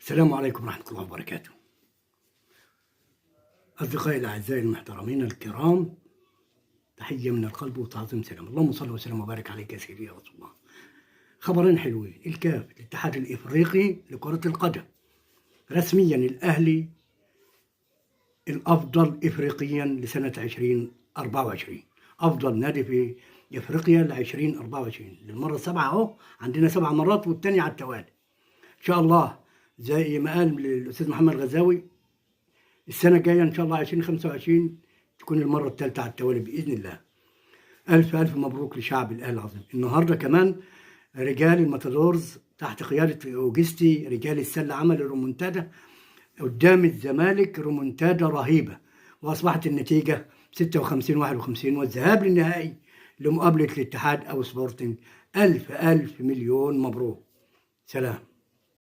السلام عليكم ورحمة الله وبركاته. أصدقائي الأعزاء المحترمين الكرام، تحية من القلب وتعظيم سلام. اللهم صل وسلم وبارك عليك يا سيدي يا رسول الله. خبرين حلوين. الكاف الاتحاد الإفريقي لكرة القدم رسميا الأهلي الأفضل إفريقيا لسنة 2024، أفضل نادي في إفريقيا ل 2024 للمرة السابعة أهو، عندنا 7 مرات والتانية على التوالي. إن شاء الله زي ما قال الأستاذ محمد غزاوي، السنة الجاية إن شاء الله 2025 تكون المرة الثالثة على التوالي بإذن الله. ألف ألف مبروك لشعب الأهلي العظيم. النهاردة كمان رجال الماتادورز تحت قيادة أوجستي، رجال السلة، عملوا رومونتادا قدام الزمالك، رومونتادا رهيبة، وأصبحت النتيجة 56-51 والذهاب للنهائي لمقابلة الاتحاد أو سبورتنج. ألف ألف مليون مبروك. سلام.